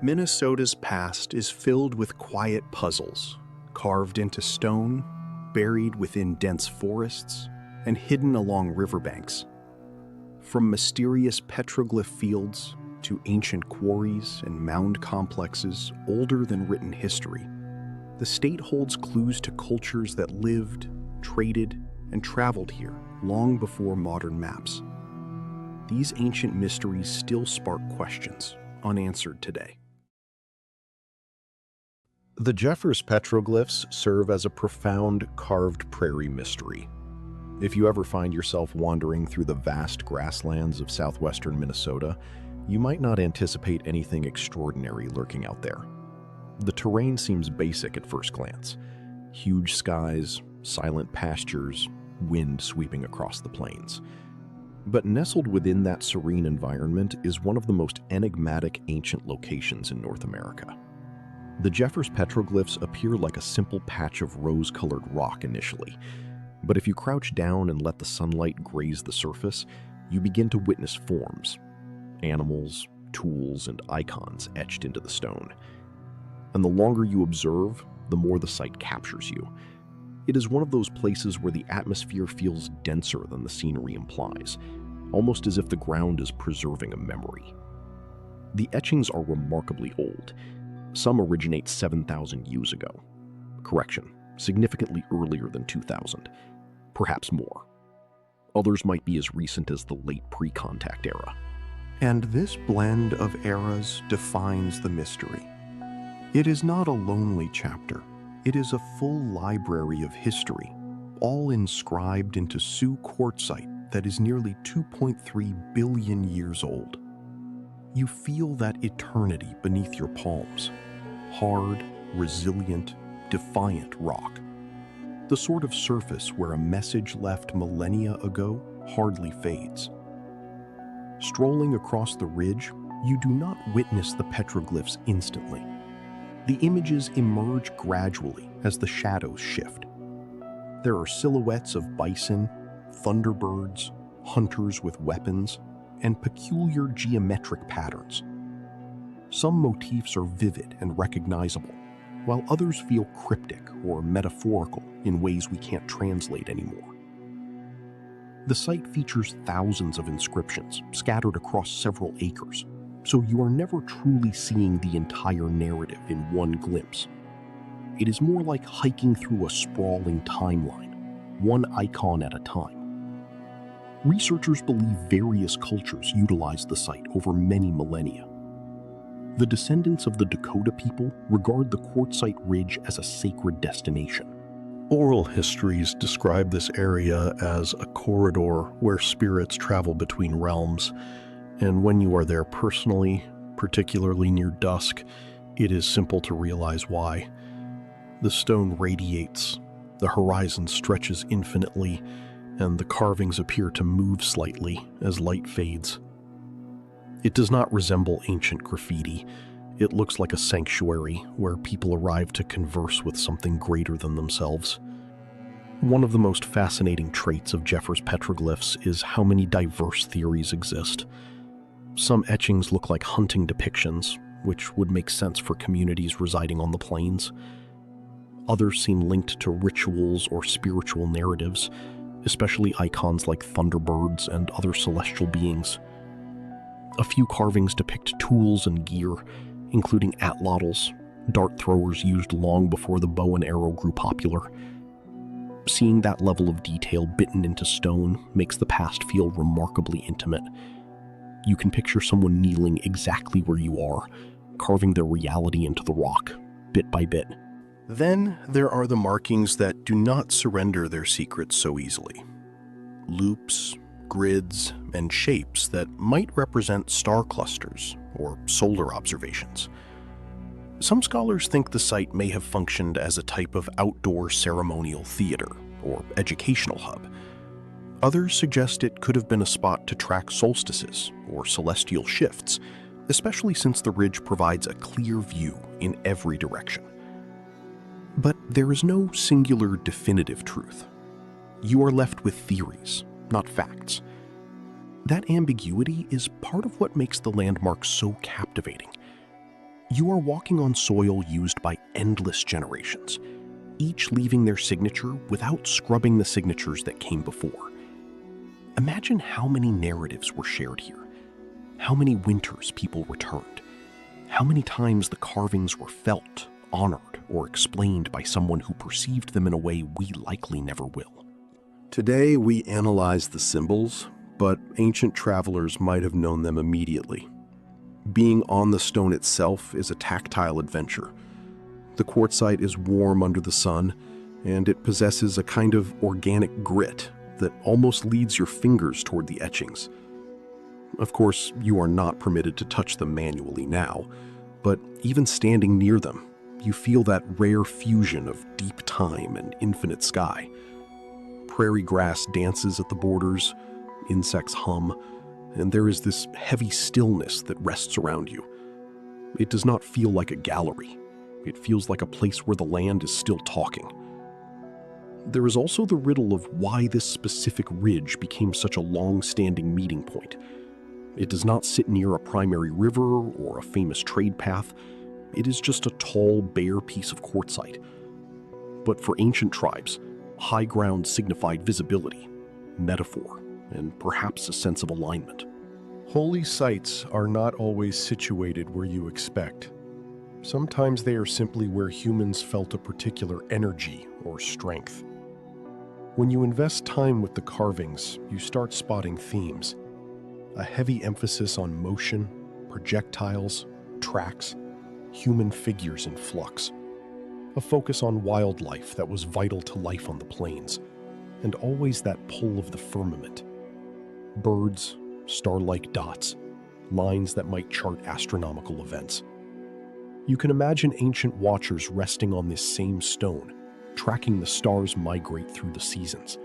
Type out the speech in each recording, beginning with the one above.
Minnesota's past is filled with quiet puzzles, carved into stone, buried within dense forests, and hidden along riverbanks. From mysterious petroglyph fields to ancient quarries and mound complexes older than written history, the state holds clues to cultures that lived, traded, and traveled here long before modern maps. These ancient mysteries still spark questions, unanswered today. The Jeffers petroglyphs serve as a profound carved prairie mystery. If you ever find yourself wandering through the vast grasslands of southwestern Minnesota, you might not anticipate anything extraordinary lurking out there. The terrain seems basic at first glance. Huge skies, silent pastures, wind sweeping across the plains. But nestled within that serene environment is one of the most enigmatic ancient locations in North America. The Jeffers petroglyphs appear like a simple patch of rose-colored rock initially, but if you crouch down and let the sunlight graze the surface, you begin to witness forms, animals, tools, and icons etched into the stone. And the longer you observe, the more the site captures you. It is one of those places where the atmosphere feels denser than the scenery implies, almost as if the ground is preserving a memory. The etchings are remarkably old. Some originate 7,000 years ago. Correction, significantly earlier than 2000, perhaps more. Others might be as recent as the late pre-contact era. And this blend of eras defines the mystery. It is not a lonely chapter. It is a full library of history, all inscribed into Sioux quartzite that is nearly 2.3 billion years old. You feel that eternity beneath your palms. Hard, resilient, defiant rock. The sort of surface where a message left millennia ago hardly fades. Strolling across the ridge, you do not witness the petroglyphs instantly. The images emerge gradually as the shadows shift. There are silhouettes of bison, thunderbirds, hunters with weapons, and peculiar geometric patterns. Some motifs are vivid and recognizable, while others feel cryptic or metaphorical in ways we can't translate anymore. The site features thousands of inscriptions scattered across several acres, so you are never truly seeing the entire narrative in one glimpse. It is more like hiking through a sprawling timeline, one icon at a time. Researchers believe various cultures utilized the site over many millennia. The descendants of the Dakota people regard the quartzite ridge as a sacred destination. Oral histories describe this area as a corridor where spirits travel between realms, and when you are there personally, particularly near dusk, it is simple to realize why. The stone radiates, the horizon stretches infinitely, and the carvings appear to move slightly as light fades. It does not resemble ancient graffiti. It looks like a sanctuary where people arrive to converse with something greater than themselves. One of the most fascinating traits of Jeffers petroglyphs is how many diverse theories exist. Some etchings look like hunting depictions, which would make sense for communities residing on the plains. Others seem linked to rituals or spiritual narratives, especially icons like thunderbirds and other celestial beings. A few carvings depict tools and gear, including atlatls, dart throwers used long before the bow and arrow grew popular. Seeing that level of detail bitten into stone makes the past feel remarkably intimate. You can picture someone kneeling exactly where you are, carving their reality into the rock, bit by bit. Then there are the markings that do not surrender their secrets so easily. Loops, grids, and shapes that might represent star clusters or solar observations. Some scholars think the site may have functioned as a type of outdoor ceremonial theater or educational hub. Others suggest it could have been a spot to track solstices or celestial shifts, especially since the ridge provides a clear view in every direction. But there is no singular definitive truth. You are left with theories, not facts. That ambiguity is part of what makes the landmark so captivating. You are walking on soil used by endless generations, each leaving their signature without scrubbing the signatures that came before. Imagine how many narratives were shared here, how many winters people returned, how many times the carvings were felt, honored, or explained by someone who perceived them in a way we likely never will. Today, we analyze the symbols, but ancient travelers might have known them immediately. Being on the stone itself is a tactile adventure. The quartzite is warm under the sun, and it possesses a kind of organic grit that almost leads your fingers toward the etchings. Of course, you are not permitted to touch them manually now, but even standing near them, you feel that rare fusion of deep time and infinite sky. Prairie grass dances at the borders, insects hum, and there is this heavy stillness that rests around you. It does not feel like a gallery. It feels like a place where the land is still talking. There is also the riddle of why this specific ridge became such a long-standing meeting point. It does not sit near a primary river or a famous trade path. It is just a tall, bare piece of quartzite. But for ancient tribes, high ground signified visibility, metaphor, and perhaps a sense of alignment. Holy sites are not always situated where you expect. Sometimes they are simply where humans felt a particular energy or strength. When you invest time with the carvings, you start spotting themes. A heavy emphasis on motion, projectiles, tracks, human figures in flux. A focus on wildlife that was vital to life on the plains, and always that pull of the firmament. Birds, star-like dots, lines that might chart astronomical events. You can imagine ancient watchers resting on this same stone, tracking the stars migrate through the seasons,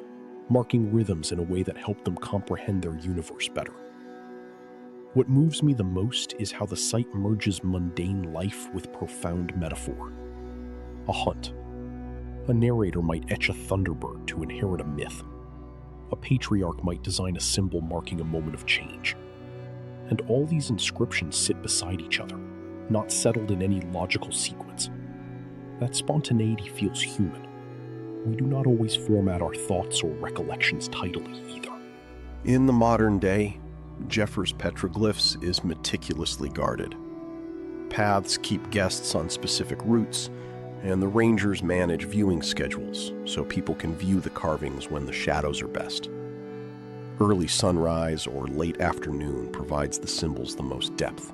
marking rhythms in a way that helped them comprehend their universe better. What moves me the most is how the site merges mundane life with profound metaphor. A hunt. A narrator might etch a thunderbird to inherit a myth. A patriarch might design a symbol marking a moment of change. And all these inscriptions sit beside each other, not settled in any logical sequence. That spontaneity feels human. We do not always format our thoughts or recollections tidily either. In the modern day, Jeffers petroglyphs is meticulously guarded. Paths keep guests on specific routes, and the rangers manage viewing schedules so people can view the carvings when the shadows are best. Early sunrise or late afternoon provides the symbols the most depth.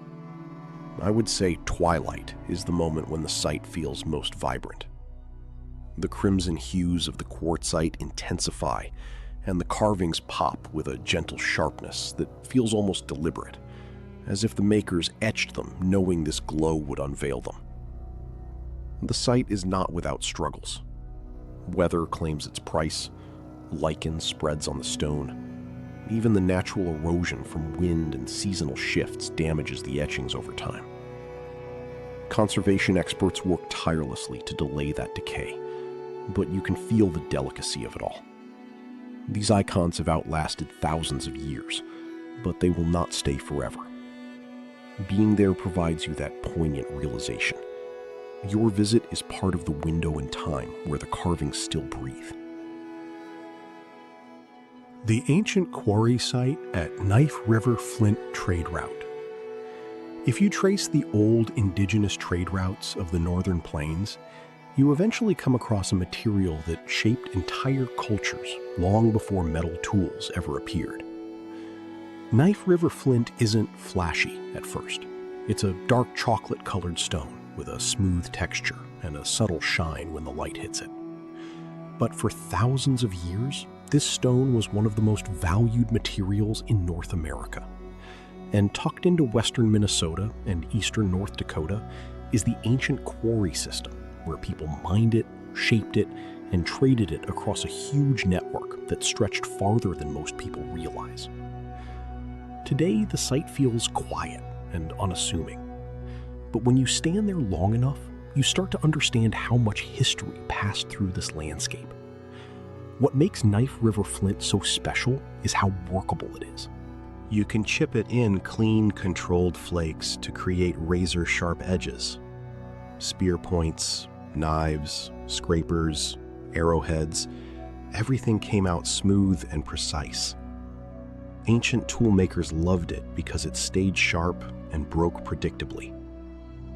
I would say twilight is the moment when the site feels most vibrant. The crimson hues of the quartzite intensify, and the carvings pop with a gentle sharpness that feels almost deliberate, as if the makers etched them knowing this glow would unveil them. The site is not without struggles. Weather claims its price, lichen spreads on the stone. Even the natural erosion from wind and seasonal shifts damages the etchings over time. Conservation experts work tirelessly to delay that decay, but you can feel the delicacy of it all. These icons have outlasted thousands of years, but they will not stay forever. Being there provides you that poignant realization. Your visit is part of the window in time where the carvings still breathe. The ancient quarry site at Knife River Flint Trade Route. If you trace the old indigenous trade routes of the northern plains, you eventually come across a material that shaped entire cultures long before metal tools ever appeared. Knife River Flint isn't flashy at first. It's a dark chocolate-colored stone with a smooth texture and a subtle shine when the light hits it. But for thousands of years, this stone was one of the most valued materials in North America. And tucked into western Minnesota and eastern North Dakota is the ancient quarry system, where people mined it, shaped it, and traded it across a huge network that stretched farther than most people realize. Today, the site feels quiet and unassuming. But when you stand there long enough, you start to understand how much history passed through this landscape. What makes Knife River Flint so special is how workable it is. You can chip it in clean, controlled flakes to create razor-sharp edges. Spear points, knives, scrapers, arrowheads, everything came out smooth and precise. Ancient toolmakers loved it because it stayed sharp and broke predictably.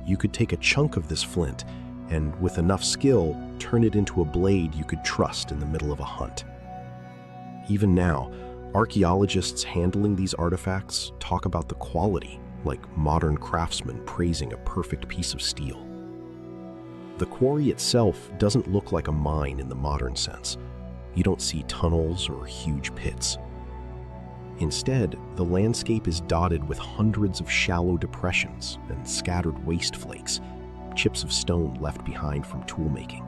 You could take a chunk of this flint and, with enough skill, turn it into a blade you could trust in the middle of a hunt. Even now, archaeologists handling these artifacts talk about the quality, like modern craftsmen praising a perfect piece of steel. The quarry itself doesn't look like a mine in the modern sense. You don't see tunnels or huge pits. Instead, the landscape is dotted with hundreds of shallow depressions and scattered waste flakes, chips of stone left behind from toolmaking.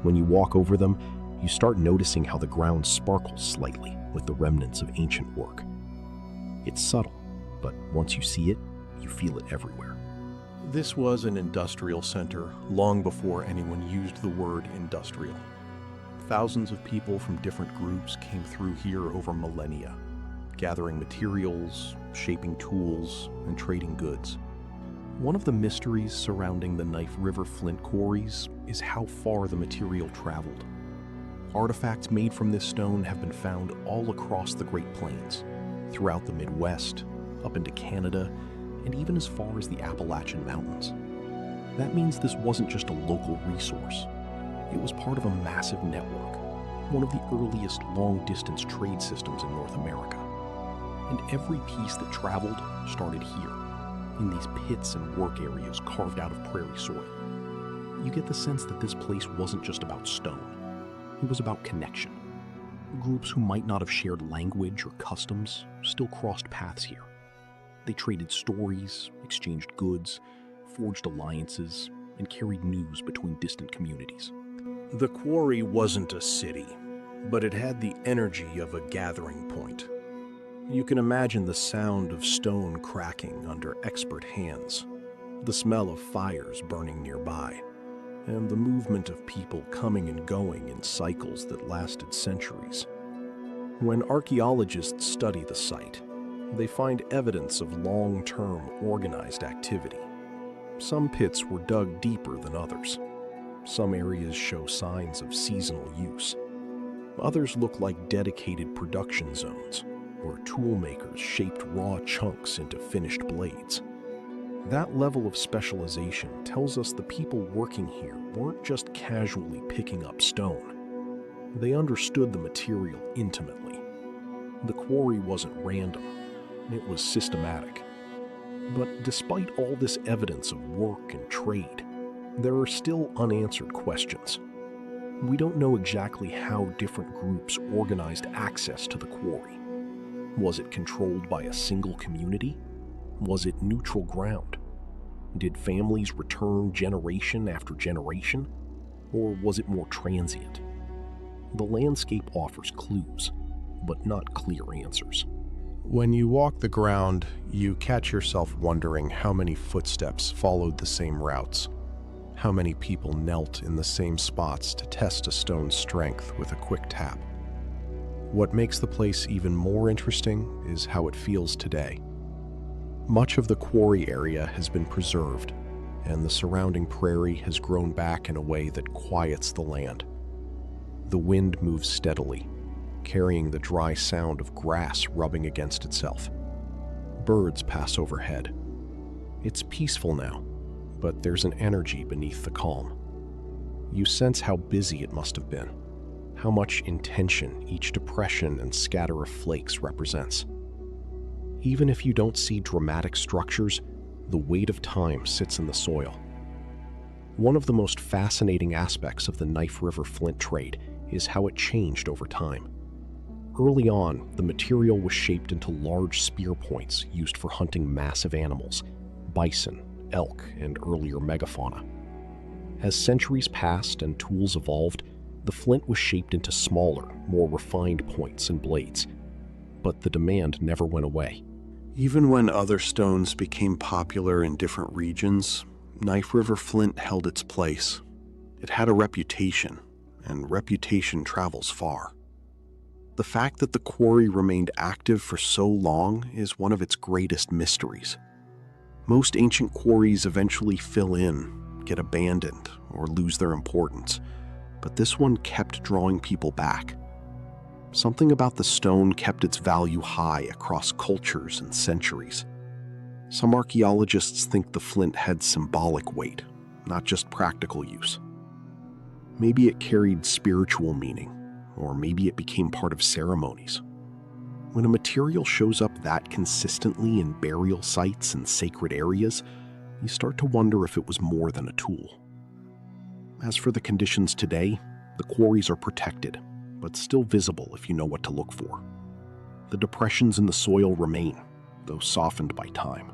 When you walk over them, you start noticing how the ground sparkles slightly with the remnants of ancient work. It's subtle, but once you see it, you feel it everywhere. This was an industrial center long before anyone used the word industrial. Thousands of people from different groups came through here over millennia, gathering materials, shaping tools, and trading goods. One of the mysteries surrounding the Knife River flint quarries is how far the material traveled. Artifacts made from this stone have been found all across the Great Plains, throughout the Midwest, up into Canada, and even as far as the Appalachian Mountains. That means this wasn't just a local resource. It was part of a massive network, one of the earliest long-distance trade systems in North America. And every piece that traveled started here, in these pits and work areas carved out of prairie soil. You get the sense that this place wasn't just about stone. It was about connection. Groups who might not have shared language or customs still crossed paths here. They traded stories, exchanged goods, forged alliances, and carried news between distant communities. The quarry wasn't a city, but it had the energy of a gathering point. You can imagine the sound of stone cracking under expert hands, the smell of fires burning nearby, and the movement of people coming and going in cycles that lasted centuries. When archaeologists study the site, they find evidence of long-term organized activity. Some pits were dug deeper than others. Some areas show signs of seasonal use. Others look like dedicated production zones, where toolmakers shaped raw chunks into finished blades. That level of specialization tells us the people working here weren't just casually picking up stone. They understood the material intimately. The quarry wasn't random, it was systematic. But despite all this evidence of work and trade, there are still unanswered questions. We don't know exactly how different groups organized access to the quarry. Was it controlled by a single community? Was it neutral ground? Did families return generation after generation? Or was it more transient? The landscape offers clues, but not clear answers. When you walk the ground, you catch yourself wondering how many footsteps followed the same routes, how many people knelt in the same spots to test a stone's strength with a quick tap. What makes the place even more interesting is how it feels today. Much of the quarry area has been preserved, and the surrounding prairie has grown back in a way that quiets the land. The wind moves steadily, carrying the dry sound of grass rubbing against itself. Birds pass overhead. It's peaceful now, but there's an energy beneath the calm. You sense how busy it must have been, how much intention each depression and scatter of flakes represents. Even if you don't see dramatic structures, the weight of time sits in the soil. One of the most fascinating aspects of the Knife River flint trade is how it changed over time. Early on, the material was shaped into large spear points used for hunting massive animals, bison, elk, and earlier megafauna. As centuries passed and tools evolved, the flint was shaped into smaller, more refined points and blades. But the demand never went away. Even when other stones became popular in different regions, Knife River flint held its place. It had a reputation, and reputation travels far. The fact that the quarry remained active for so long is one of its greatest mysteries. Most ancient quarries eventually fill in, get abandoned, or lose their importance, but this one kept drawing people back. Something about the stone kept its value high across cultures and centuries. Some archaeologists think the flint had symbolic weight, not just practical use. Maybe it carried spiritual meaning, or maybe it became part of ceremonies. When a material shows up that consistently in burial sites and sacred areas, you start to wonder if it was more than a tool. As for the conditions today, the quarries are protected, but still visible if you know what to look for. The depressions in the soil remain, though softened by time.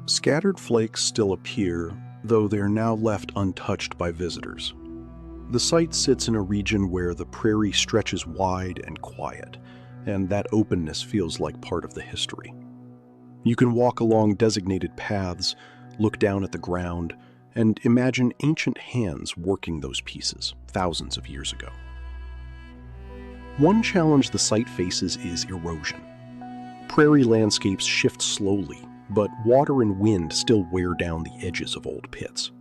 Scattered flakes still appear, though they are now left untouched by visitors. The site sits in a region where the prairie stretches wide and quiet, and that openness feels like part of the history. You can walk along designated paths, look down at the ground, and imagine ancient hands working those pieces thousands of years ago. One challenge the site faces is erosion. Prairie landscapes shift slowly, but water and wind still wear down the edges of old pits.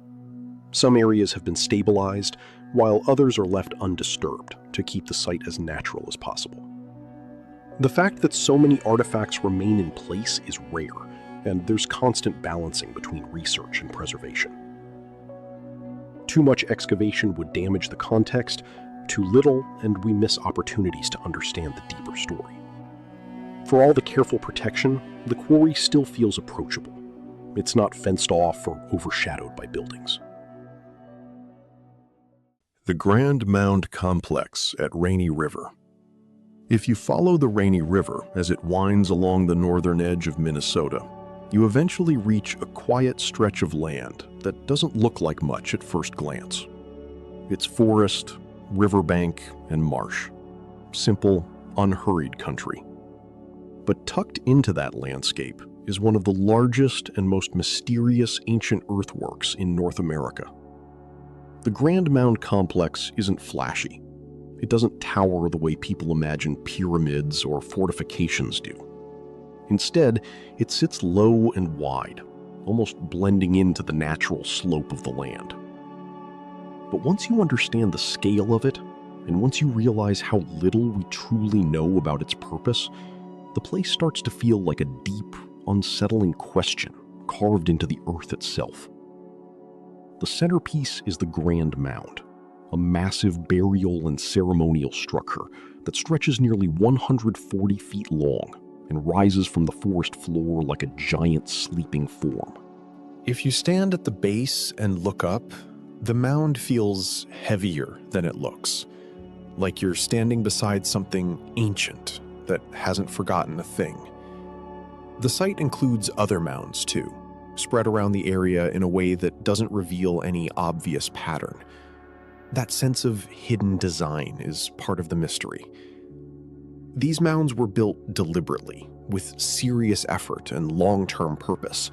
Some areas have been stabilized, while others are left undisturbed to keep the site as natural as possible. The fact that so many artifacts remain in place is rare, and there's constant balancing between research and preservation. Too much excavation would damage the context, too little, and we miss opportunities to understand the deeper story. For all the careful protection, the quarry still feels approachable. It's not fenced off or overshadowed by buildings. The Grand Mound Complex at Rainy River. If you follow the Rainy River as it winds along the northern edge of Minnesota, you eventually reach a quiet stretch of land that doesn't look like much at first glance. It's forest, riverbank, and marsh. Simple, unhurried country. But tucked into that landscape is one of the largest and most mysterious ancient earthworks in North America. The Grand Mound Complex isn't flashy. It doesn't tower the way people imagine pyramids or fortifications do. Instead, it sits low and wide, almost blending into the natural slope of the land. But once you understand the scale of it, and once you realize how little we truly know about its purpose, the place starts to feel like a deep, unsettling question carved into the earth itself. The centerpiece is the Grand Mound, a massive burial and ceremonial structure that stretches nearly 140 feet long and rises from the forest floor like a giant sleeping form. If you stand at the base and look up, the mound feels heavier than it looks, like you're standing beside something ancient that hasn't forgotten a thing. The site includes other mounds too, spread around the area in a way that doesn't reveal any obvious pattern. That sense of hidden design is part of the mystery. These mounds were built deliberately, with serious effort and long-term purpose,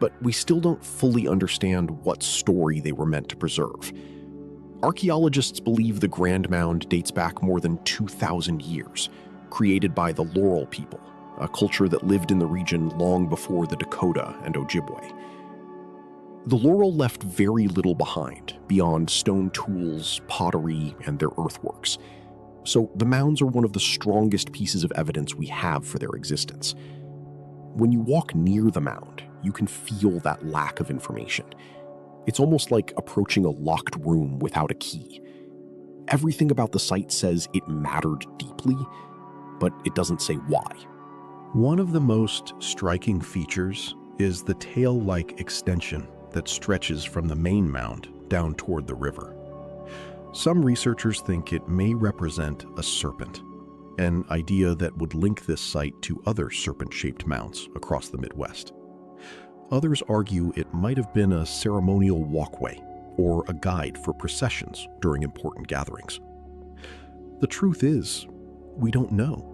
but we still don't fully understand what story they were meant to preserve. Archaeologists believe the Grand Mound dates back more than 2,000 years, created by the Laurel people, a culture that lived in the region long before the Dakota and Ojibwe. The Laurel left very little behind beyond stone tools, pottery, and their earthworks. So the mounds are one of the strongest pieces of evidence we have for their existence. When you walk near the mound, you can feel that lack of information. It's almost like approaching a locked room without a key. Everything about the site says it mattered deeply, but it doesn't say why. One of the most striking features is the tail-like extension that stretches from the main mound down toward the river. Some researchers think it may represent a serpent, an idea that would link this site to other serpent-shaped mounds across the Midwest. Others argue it might have been a ceremonial walkway or a guide for processions during important gatherings. The truth is, we don't know,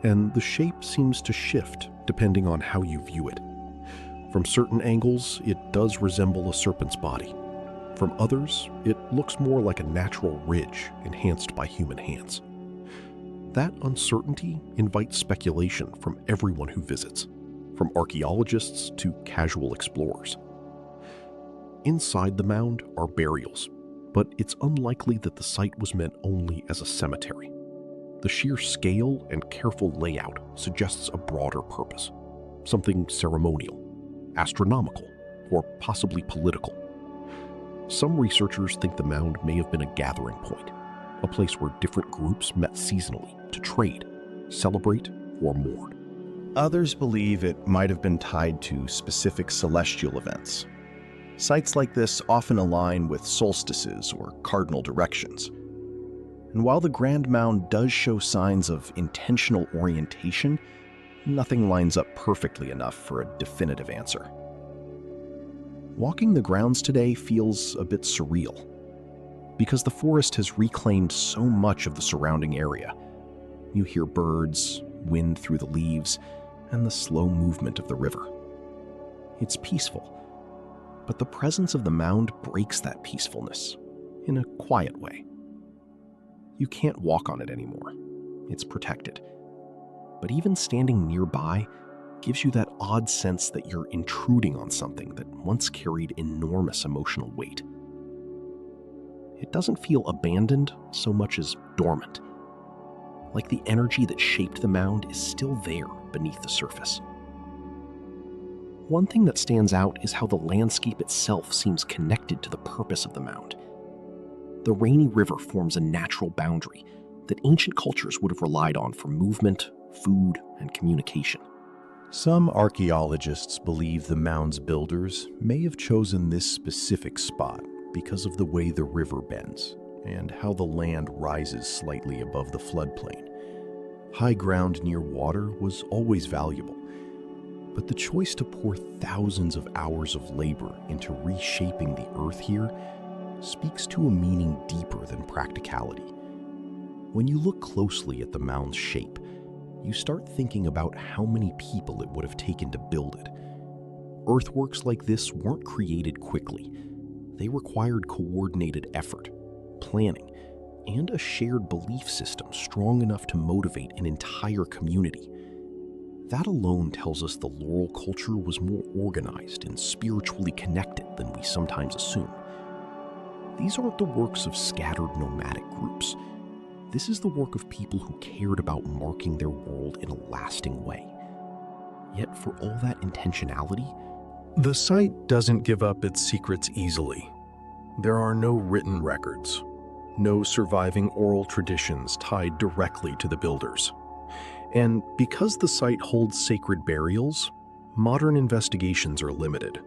and the shape seems to shift depending on how you view it. From certain angles, it does resemble a serpent's body. From others, it looks more like a natural ridge enhanced by human hands. That uncertainty invites speculation from everyone who visits, from archaeologists to casual explorers. Inside the mound are burials, but it's unlikely that the site was meant only as a cemetery. The sheer scale and careful layout suggests a broader purpose, something ceremonial, astronomical, or possibly political. Some researchers think the mound may have been a gathering point, a place where different groups met seasonally to trade, celebrate, or mourn. Others believe it might have been tied to specific celestial events. Sites like this often align with solstices or cardinal directions. And while the Grand Mound does show signs of intentional orientation, nothing lines up perfectly enough for a definitive answer. Walking the grounds today feels a bit surreal, because the forest has reclaimed so much of the surrounding area. You hear birds, wind through the leaves, and the slow movement of the river. It's peaceful, but the presence of the mound breaks that peacefulness in a quiet way. You can't walk on it anymore. It's protected. But even standing nearby gives you that odd sense that you're intruding on something that once carried enormous emotional weight. It doesn't feel abandoned so much as dormant, like the energy that shaped the mound is still there beneath the surface. One thing that stands out is how the landscape itself seems connected to the purpose of the mound. The Rainy River forms a natural boundary that ancient cultures would have relied on for movement, food, and communication. Some archaeologists believe the mound's builders may have chosen this specific spot because of the way the river bends and how the land rises slightly above the floodplain. High ground near water was always valuable, but the choice to pour thousands of hours of labor into reshaping the earth here speaks to a meaning deeper than practicality. When you look closely at the mound's shape, you start thinking about how many people it would have taken to build it. Earthworks like this weren't created quickly. They required coordinated effort, planning, and a shared belief system strong enough to motivate an entire community. That alone tells us the Laurel culture was more organized and spiritually connected than we sometimes assume. These aren't the works of scattered nomadic groups. This is the work of people who cared about marking their world in a lasting way. Yet for all that intentionality, The site doesn't give up its secrets easily. There are no written records, no surviving oral traditions tied directly to the builders. And because the site holds sacred burials, modern investigations are limited.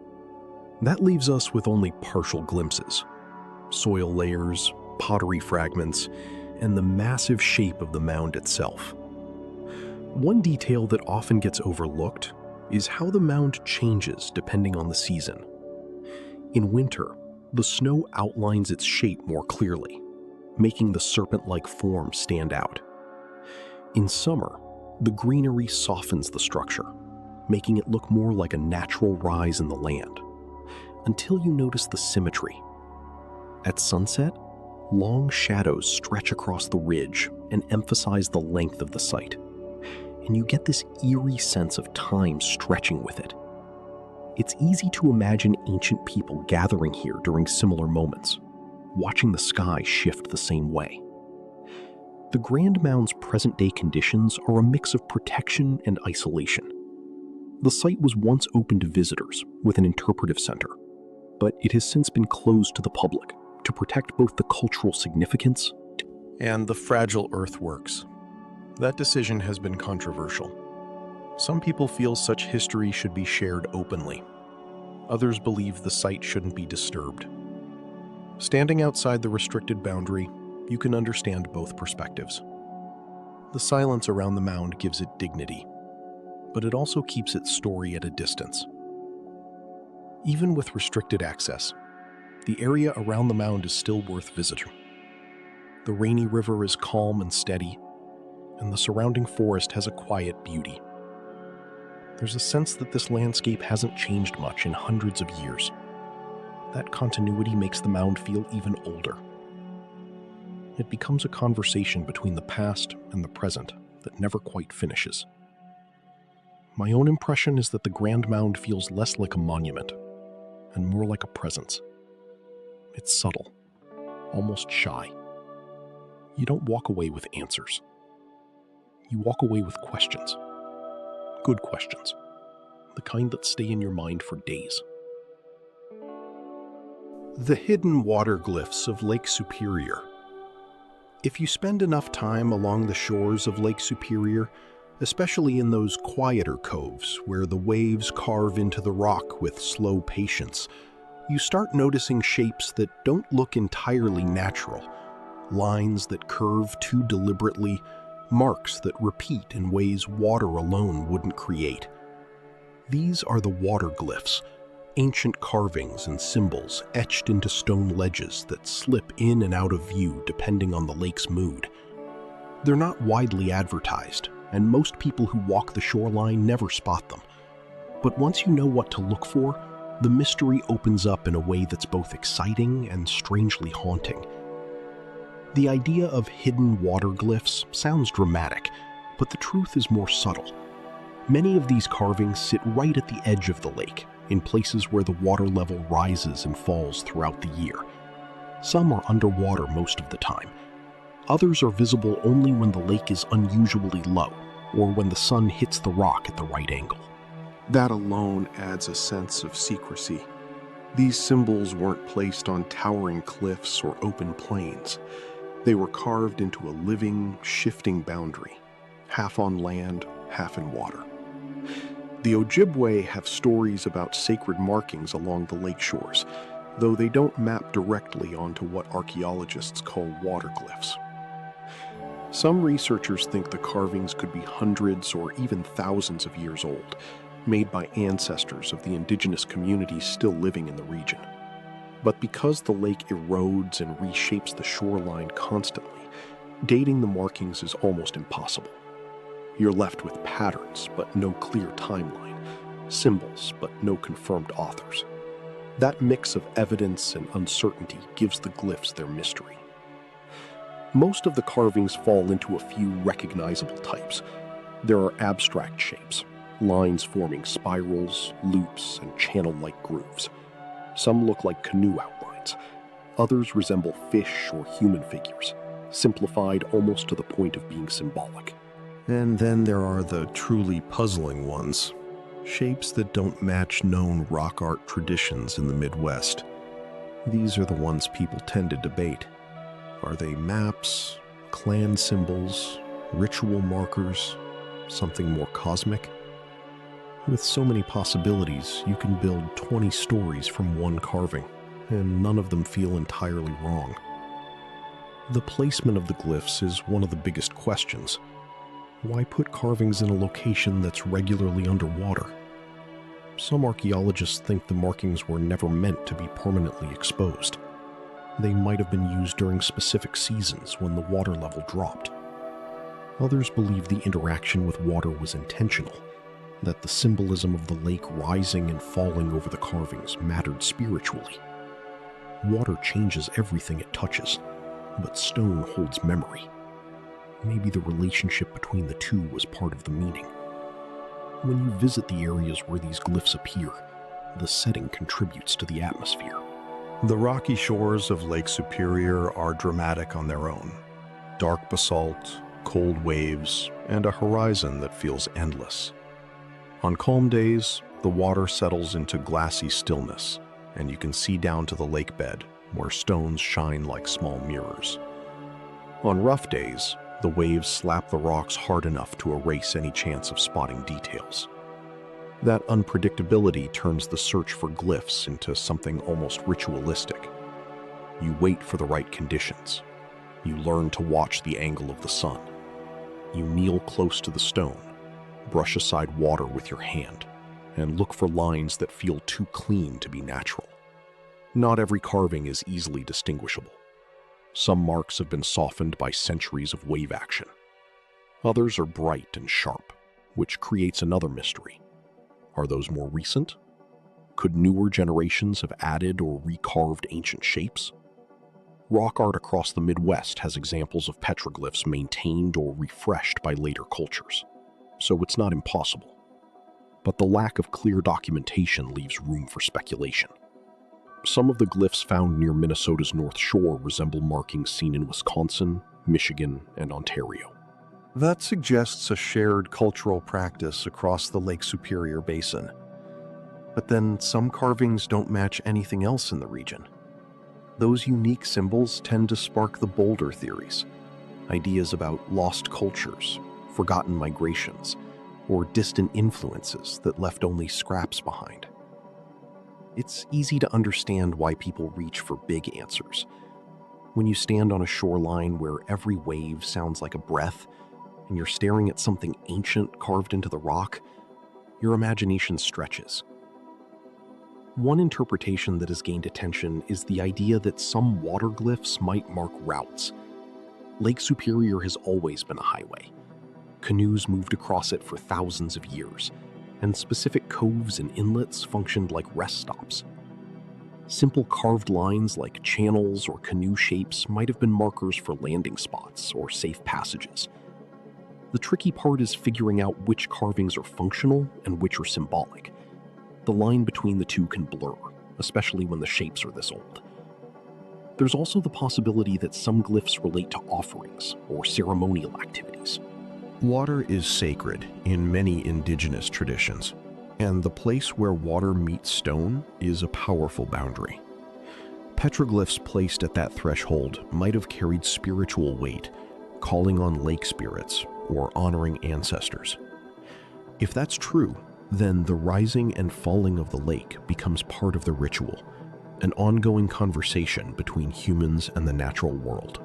That leaves us with only partial glimpses: soil layers, pottery fragments, and the massive shape of the mound itself. One detail that often gets overlooked is how the mound changes depending on the season. In winter, the snow outlines its shape more clearly, making the serpent-like form stand out. In summer, the greenery softens the structure, making it look more like a natural rise in the land, until you notice the symmetry. At sunset, long shadows stretch across the ridge and emphasize the length of the site, and you get this eerie sense of time stretching with it. It's easy to imagine ancient people gathering here during similar moments, watching the sky shift the same way. The Grand Mound's present-day conditions are a mix of protection and isolation. The site was once open to visitors with an interpretive center, but it has since been closed to the public to protect both the cultural significance and the fragile earthworks. That decision has been controversial. Some people feel such history should be shared openly. Others believe the site shouldn't be disturbed. Standing outside the restricted boundary, you can understand both perspectives. The silence around the mound gives it dignity, but it also keeps its story at a distance. Even with restricted access, the area around the mound is still worth visiting. The Rainy River is calm and steady, and the surrounding forest has a quiet beauty. There's a sense that this landscape hasn't changed much in hundreds of years. That continuity makes the mound feel even older. It becomes a conversation between the past and the present that never quite finishes. My own impression is that the Grand Mound feels less like a monument and more like a presence. It's subtle, almost shy. You don't walk away with answers. You walk away with questions. Good questions. The kind that stay in your mind for days. The hidden water glyphs of Lake Superior. If you spend enough time along the shores of Lake Superior, especially in those quieter coves where the waves carve into the rock with slow patience, you start noticing shapes that don't look entirely natural, lines that curve too deliberately, marks that repeat in ways water alone wouldn't create. These are the water glyphs, ancient carvings and symbols etched into stone ledges that slip in and out of view depending on the lake's mood. They're not widely advertised, and most people who walk the shoreline never spot them. But once you know what to look for, the mystery opens up in a way that's both exciting and strangely haunting. The idea of hidden water glyphs sounds dramatic, but the truth is more subtle. Many of these carvings sit right at the edge of the lake, in places where the water level rises and falls throughout the year. Some are underwater most of the time. Others are visible only when the lake is unusually low, or when the sun hits the rock at the right angle. That alone adds a sense of secrecy. These symbols weren't placed on towering cliffs or open plains. They were carved into a living, shifting boundary, half on land, half in water. The Ojibwe have stories about sacred markings along the lake shores, though they don't map directly onto what archaeologists call water glyphs. Some researchers think the carvings could be hundreds or even thousands of years old, made by ancestors of the indigenous communities still living in the region. But because the lake erodes and reshapes the shoreline constantly, dating the markings is almost impossible. You're left with patterns, but no clear timeline, symbols, but no confirmed authors. That mix of evidence and uncertainty gives the glyphs their mystery. Most of the carvings fall into a few recognizable types. There are abstract shapes, lines forming spirals, loops, and channel-like grooves. Some look like canoe outlines. Others resemble fish or human figures, simplified almost to the point of being symbolic. And then there are the truly puzzling ones, shapes that don't match known rock art traditions in the Midwest. These are the ones people tend to debate. Are they maps, clan symbols, ritual markers, something more cosmic? With so many possibilities, you can build 20 stories from one carving, and none of them feel entirely wrong. The placement of the glyphs is one of the biggest questions. Why put carvings in a location that's regularly underwater? Some archaeologists think the markings were never meant to be permanently exposed. They might have been used during specific seasons when the water level dropped. Others believe the interaction with water was intentional, that the symbolism of the lake rising and falling over the carvings mattered spiritually. Water changes everything it touches, but stone holds memory. Maybe the relationship between the two was part of the meaning. When you visit the areas where these glyphs appear, the setting contributes to the atmosphere. The rocky shores of Lake Superior are dramatic on their own. Dark basalt, cold waves, and a horizon that feels endless. On calm days, the water settles into glassy stillness, and you can see down to the lake bed, where stones shine like small mirrors. On rough days, the waves slap the rocks hard enough to erase any chance of spotting details. That unpredictability turns the search for glyphs into something almost ritualistic. You wait for the right conditions. You learn to watch the angle of the sun. You kneel close to the stone, brush aside water with your hand, and look for lines that feel too clean to be natural. Not every carving is easily distinguishable. Some marks have been softened by centuries of wave action. Others are bright and sharp, which creates another mystery. Are those more recent? Could newer generations have added or recarved ancient shapes? Rock art across the Midwest has examples of petroglyphs maintained or refreshed by later cultures, so it's not impossible. But the lack of clear documentation leaves room for speculation. Some of the glyphs found near Minnesota's North Shore resemble markings seen in Wisconsin, Michigan, and Ontario. That suggests a shared cultural practice across the Lake Superior Basin. But then some carvings don't match anything else in the region. Those unique symbols tend to spark the bolder theories, ideas about lost cultures, forgotten migrations, or distant influences that left only scraps behind. It's easy to understand why people reach for big answers. When you stand on a shoreline where every wave sounds like a breath, and you're staring at something ancient carved into the rock, your imagination stretches. One interpretation that has gained attention is the idea that some water glyphs might mark routes. Lake Superior has always been a highway. Canoes moved across it for thousands of years, and specific coves and inlets functioned like rest stops. Simple carved lines like channels or canoe shapes might have been markers for landing spots or safe passages. The tricky part is figuring out which carvings are functional and which are symbolic. The line between the two can blur, especially when the shapes are this old. There's also the possibility that some glyphs relate to offerings or ceremonial activities. Water is sacred in many indigenous traditions, and the place where water meets stone is a powerful boundary. Petroglyphs placed at that threshold might have carried spiritual weight, calling on lake spirits or honoring ancestors. If that's true, then the rising and falling of the lake becomes part of the ritual, an ongoing conversation between humans and the natural world.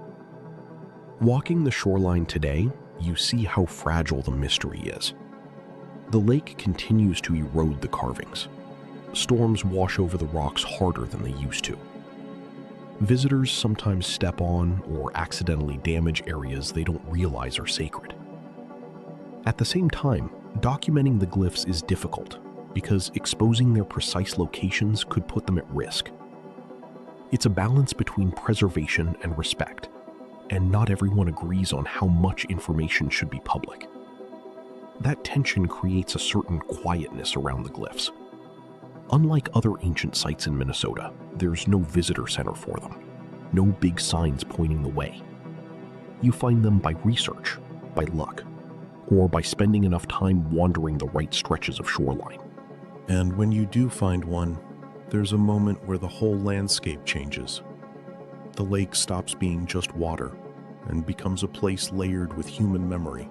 Walking the shoreline today, you see how fragile the mystery is. The lake continues to erode the carvings. Storms wash over the rocks harder than they used to. Visitors sometimes step on or accidentally damage areas they don't realize are sacred. At the same time, documenting the glyphs is difficult because exposing their precise locations could put them at risk. It's a balance between preservation and respect, and not everyone agrees on how much information should be public. That tension creates a certain quietness around the glyphs. Unlike other ancient sites in Minnesota, there's no visitor center for them, no big signs pointing the way. You find them by research, by luck, or by spending enough time wandering the right stretches of shoreline. And when you do find one, there's a moment where the whole landscape changes. The lake stops being just water and becomes a place layered with human memory.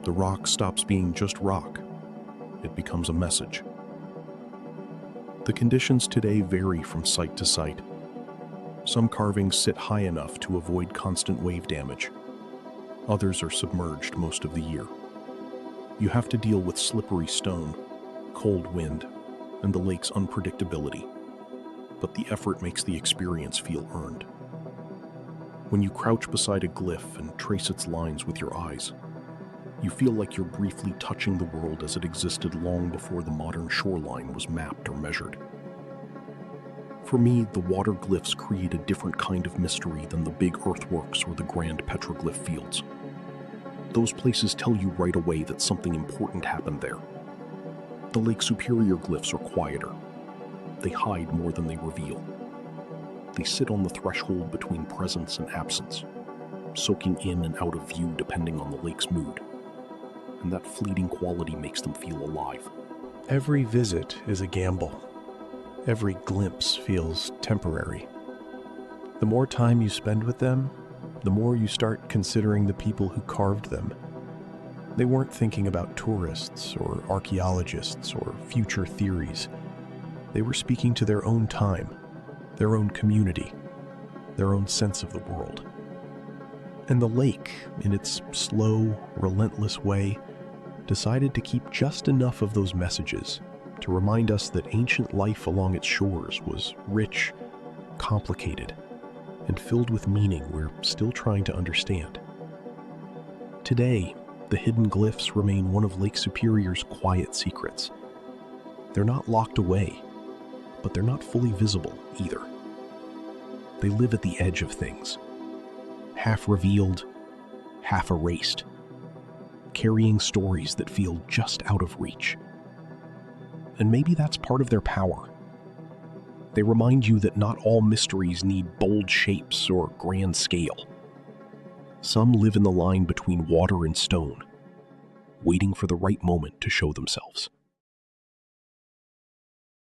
The rock stops being just rock. It becomes a message. The conditions today vary from site to site. Some carvings sit high enough to avoid constant wave damage. Others are submerged most of the year. You have to deal with slippery stone, cold wind, and the lake's unpredictability. But the effort makes the experience feel earned. When you crouch beside a glyph and trace its lines with your eyes, you feel like you're briefly touching the world as it existed long before the modern shoreline was mapped or measured. For me, the water glyphs create a different kind of mystery than the big earthworks or the grand petroglyph fields. Those places tell you right away that something important happened there. The Lake Superior glyphs are quieter. They hide more than they reveal. They sit on the threshold between presence and absence, soaking in and out of view depending on the lake's mood. And that fleeting quality makes them feel alive. Every visit is a gamble. Every glimpse feels temporary. The more time you spend with them, the more you start considering the people who carved them. They weren't thinking about tourists or archaeologists or future theories. They were speaking to their own time, their own community, their own sense of the world. And the lake, in its slow, relentless way, decided to keep just enough of those messages to remind us that ancient life along its shores was rich, complicated, and filled with meaning we're still trying to understand. Today, the hidden glyphs remain one of Lake Superior's quiet secrets. They're not locked away, but they're not fully visible either. They live at the edge of things, half revealed, half erased, carrying stories that feel just out of reach. And maybe that's part of their power. They remind you that not all mysteries need bold shapes or grand scale. Some live in the line between water and stone, waiting for the right moment to show themselves.